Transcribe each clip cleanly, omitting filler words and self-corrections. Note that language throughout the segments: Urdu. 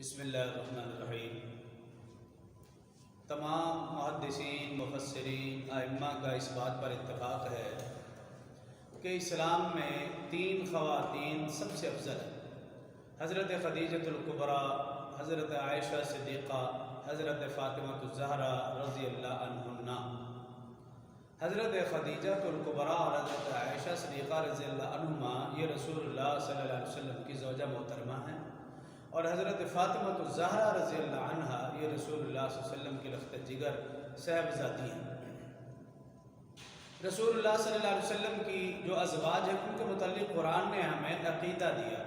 بسم اللہ الرحمن الرحیم۔ تمام محدثین، مفسرین، ائمہ کا اس بات پر اتفاق ہے کہ اسلام میں 3 خواتین سب سے افضل ہیں: حضرت خدیجۃ الکبریٰ، حضرت عائشہ صدیقہ، حضرت فاطمہ الزہرا رضی اللہ عنہن۔ حضرت خدیجۃ الکبریٰ اور حضرت عائشہ صدیقہ رضی اللہ عنہما یہ رسول اللہ صلی اللہ علیہ وسلم کی زوجہ محترمہ ہیں، اور حضرت فاطمہ الزہرا رضی اللہ عنہا یہ رسول اللہ صلی اللہ علیہ وسلم کی لخت جگر صاحبزادی ہیں۔ رسول اللہ صلی اللہ علیہ وسلم کی جو ازواج ہیں ان کے متعلق قرآن نے ہمیں عقیدہ دیا۔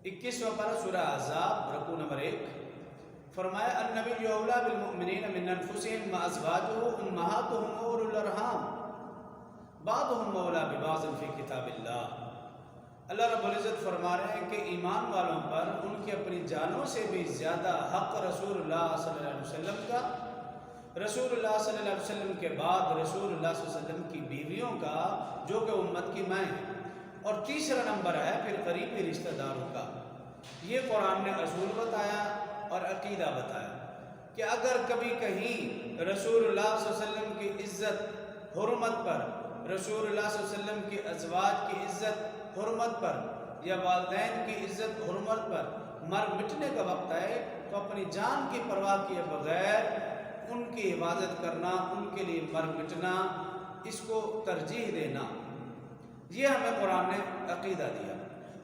21واں پارہ سورہ احزاب رکوع نمبر 1 فرمایا: النبی اولیٰ بالمؤمنین من انفسہم وازواجہ امہاتہم واولو الارحام بعضهم اولیٰ ببعض فی کتاب اللہ۔ اللہ رب العزت فرما رہے ہیں کہ ایمان والوں پر ان کی اپنی جانوں سے بھی زیادہ حق رسول اللہ صلی اللہ علیہ وسلم کا، رسول اللہ صلی اللہ علیہ وسلم کے بعد رسول اللہ صلی اللہ علیہ وسلم کی بیویوں کا جو کہ امت کی مائیں ہیں، اور تیسرا نمبر ہے پھر قریبی رشتہ داروں کا۔ یہ قرآن نے اصول بتایا اور عقیدہ بتایا کہ اگر کبھی کہیں رسول اللہ صلی اللہ علیہ وسلم کی عزت حرمت پر، رسول اللہ صلی اللہ علیہ وسلم کی ازواج کی عزت حرمت پر، یا والدین کی عزت حرمت پر مر مٹنے کا وقت آئے تو اپنی جان کی پرواہ کیے بغیر ان کی حفاظت کرنا، ان کے لیے مر مٹنا، اس کو ترجیح دینا، یہ ہمیں قرآن نے عقیدہ دیا۔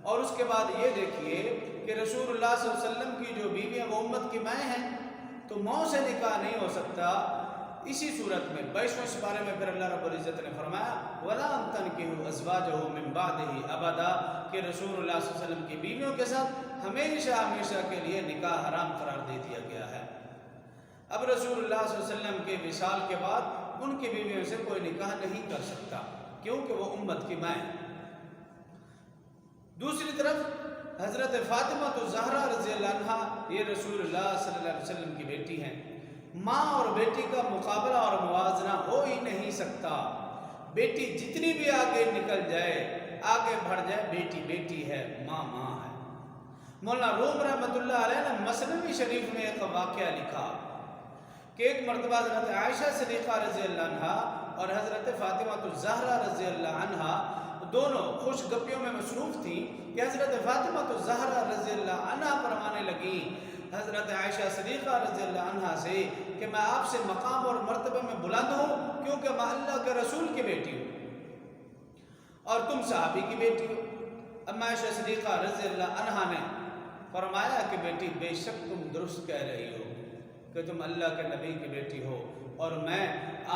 اور اس کے بعد یہ دیکھیے کہ رسول اللہ صلی اللہ علیہ وسلم کی جو بیویاں وہ امت کی مائیں ہیں، تو ماؤں سے نکاح نہیں ہو سکتا۔ اسی صورت میں 22ویں سپارے میں پھر اللہ رب العزت نے فرمایا: وَلَا أَن تَنكِحُوا أَزْوَاجَهُ مِن بَعْدِهِ أَبَدًا، کہ رسول اللہ صلی اللہ علیہ وسلم کی بیویوں کے ساتھ ہمیشہ ہمیشہ کے لیے نکاح حرام قرار دے دیا گیا ہے۔ اب رسول اللہ صلی اللہ علیہ وسلم کے وصال کے بعد ان کی بیویوں سے کوئی نکاح نہیں کر سکتا، کیونکہ وہ امت کی مائیں۔ دوسری طرف حضرت فاطمہ الزہرا رضی اللہ عنہا یہ رسول اللہ صلی اللہ علیہ وسلم کی بیٹی ہیں۔ ماں اور بیٹی کا مقابلہ اور موازنہ ہو ہی نہیں سکتا۔ بیٹی جتنی بھی آگے نکل جائے، آگے بڑھ جائے، بیٹی بیٹی ہے، ماں ماں ہے۔ مولانا روم رحمۃ اللہ علیہ نے مثنوی شریف میں ایک واقعہ لکھا کہ ایک مرتبہ حضرت عائشہ صدیقہ رضی اللہ عنہا اور حضرت فاطمہ الزہرا رضی اللہ عنہا دونوں خوش گپیوں میں مصروف تھیں کہ حضرت فاطمہ الزہرا رضی اللہ عنہا فرمانے لگی حضرت عائشہ صدیقہ رضی اللہ عنہا سے کہ میں آپ سے مقام اور مرتبے میں بلند ہوں، کیونکہ میں اللہ کے رسول کی بیٹی ہوں اور تم صحابی کی بیٹی ہو۔ اب عائشہ صدیقہ رضی اللہ عنہا نے فرمایا کہ بیٹی بے شک تم درست کہہ رہی ہو کہ تم اللہ کے نبی کی بیٹی ہو، اور میں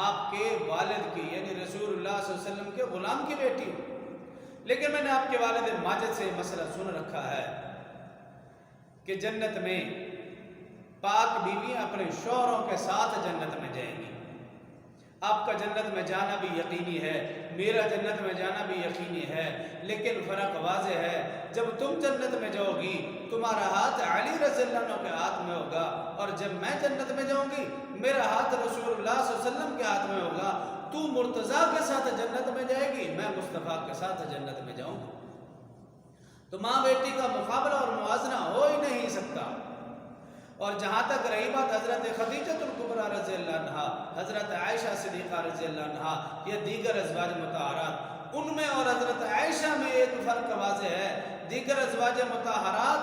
آپ کے والد کی یعنی رسول اللہ صلی اللہ علیہ وسلم کے غلام کی بیٹی ہوں، لیکن میں نے آپ کے والد ماجد سے مسئلہ سن رکھا ہے کہ جنت میں پاک بیویاں اپنے شوہروں کے ساتھ جنت میں جائیں گی۔ آپ کا جنت میں جانا بھی یقینی ہے، میرا جنت میں جانا بھی یقینی ہے، لیکن فرق واضح ہے، جب تم جنت میں جاؤ گی تمہارا ہاتھ علی رضی اللہ عنہ کے ہاتھ میں ہوگا، اور جب میں جنت میں جاؤں گی میرا ہاتھ رسول اللہ صلی اللہ علیہ وسلم کے ہاتھ میں ہوگا۔ تو مرتضیٰ کے ساتھ جنت میں جائے گی، میں مصطفیٰ کے ساتھ جنت میں جاؤں گا۔ تو ماں بیٹی کا مقابلہ اور موازنہ ہو ہی نہیں سکتا۔ اور جہاں تک رہی بات حضرت خدیجۃ الکبریٰ رضی اللہ عنہا، حضرت عائشہ صدیقہ رضی اللہ عنہا یا دیگر ازواج مطہرات، ان میں اور حضرت عائشہ میں ایک فرق واضح ہے۔ دیگر ازواج مطہرات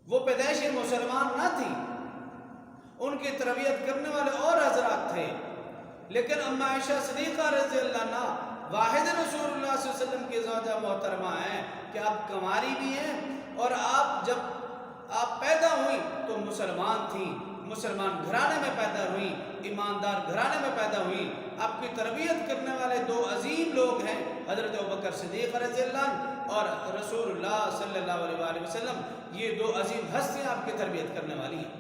وہ پیدائشی مسلمان نہ تھی، ان کی تربیت کرنے والے اور حضرات تھے، لیکن اما عائشہ صدیقہ رضی اللہ عنہا واحد رسول اللہ صلی اللہ علیہ وسلم کی زوجہ محترمہ ہیں کہ آپ کنواری بھی ہیں، اور آپ جب آپ پیدا ہوئی تو مسلمان تھیں، مسلمان گھرانے میں پیدا ہوئی، ایماندار گھرانے میں پیدا ہوئی۔ آپ کی تربیت کرنے والے 2 عظیم لوگ ہیں، حضرت ابوبکر صدیق رضی اللہ عنہ اور رسول اللہ صلی اللہ علیہ وآلہ وسلم۔ یہ 2 عظیم ہستیاں آپ کی تربیت کرنے والی ہیں۔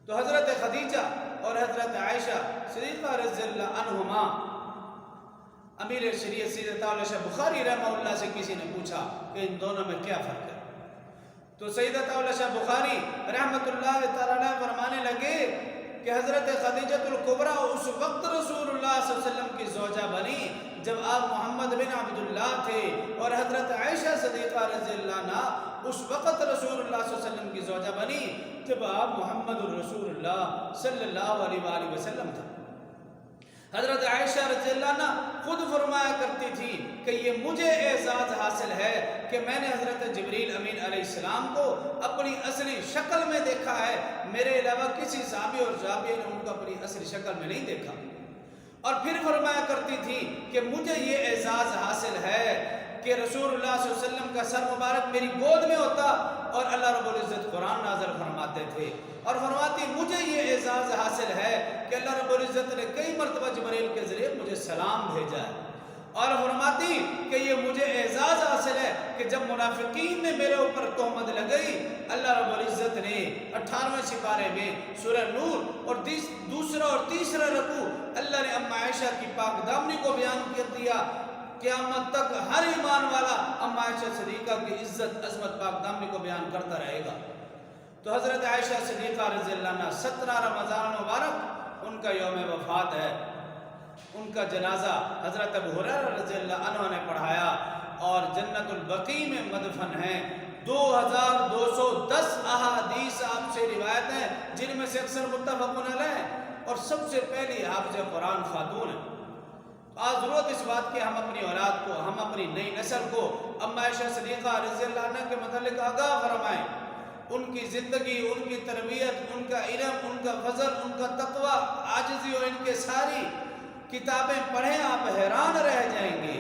تو حضرت خدیجہ اور حضرت عائشہ صدیقہ رضی اللہ عنہما، امیر شریعت سیدۃ شاہ بخاری رحمہ اللہ سے کسی نے پوچھا کہ ان دونوں میں کیا فرق ہے، تو سیدۃ شاہ بخاری رحمۃ اللہ تعالی فرمانے لگے کہ حضرت خدیجۃ الکبریٰ اس وقت رسول اللہ صلی اللہ علیہ وسلم کی زوجہ بنی جب آپ محمد بن عبداللہ تھے، اور حضرت عائشہ صدیقہ رضی اللہ عنہا اس وقت رسول اللہ صلی اللہ علیہ وسلم کی زوجہ بنی جب آپ محمد الرسول اللہ صلی اللہ علیہ وآلہ وسلم تھا۔ حضرت عائشہ رضی اللہ عنہ خود فرمایا کرتی تھی کہ یہ مجھے اعزاز حاصل ہے کہ میں نے حضرت جبریل امین علیہ السلام کو اپنی اصلی شکل میں دیکھا ہے، میرے علاوہ کسی صحابی اور صحابیہ نے ان کو اپنی اصلی شکل میں نہیں دیکھا۔ اور پھر فرمایا کرتی تھی کہ مجھے یہ اعزاز حاصل ہے کہ رسول اللہ صلی اللہ علیہ وسلم کا سر مبارک میری گود میں ہوتا اور اللہ رب العزت قرآن نازل فرماتے تھے، اور فرماتی مجھے یہ اعزاز حاصل ہے کہ اللہ رب العزت نے کئی مرتبہ جبریل کے ذریعے مجھے سلام بھیجا ہے، اور فرماتی کہ یہ مجھے اعزاز حاصل ہے کہ جب منافقین نے میرے اوپر تہمت لگئی، اللہ رب العزت نے 18ویں سپارے میں سورہ نور اور دوسرا اور تیسرا رکوع اللہ نے ام عائشہ کی پاک دامنی کو بیان کر دیا۔ قیامت تک ہر ایمان والا ام عائشہ صدیقہ کی عزت عظمت پاک دامنی کو بیان کرتا رہے گا۔ تو حضرت عائشہ صدیقہ رضی اللہ عنہ 17 رمضان مبارک ان کا یوم وفات ہے، ان کا جنازہ حضرت ابو ہریرہ رضی اللہ عنہ نے پڑھایا اور جنت البقیع میں مدفن ہیں۔ 2210 احادیث آپ سے روایت ہیں جن میں سے اکثر متفق علیہ اور سب سے پہلی حافظ قرآن خاتون ہے۔ آج ضرورت اس بات کی ہم اپنی اولاد کو، ہم اپنی نئی نسل کو ام عائشہ صدیقہ رضی اللہ عنہ کے متعلق آگاہ فرمائیں، ان کی زندگی، ان کی تربیت، ان کا علم، ان کا فضل، ان کا تقوی، عاجزی اور ان کے ساری کتابیں پڑھیں، آپ حیران رہ جائیں گے۔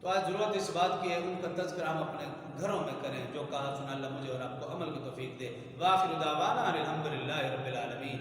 تو آج ضرورت اس بات کی ہے ان کا تذکرہ ہم اپنے گھروں میں کریں۔ جو کہا سنا اللہ مجھے اور آپ کو عمل کی توفیق دے۔ وآخر دعوانا الحمدللہ رب العالمین۔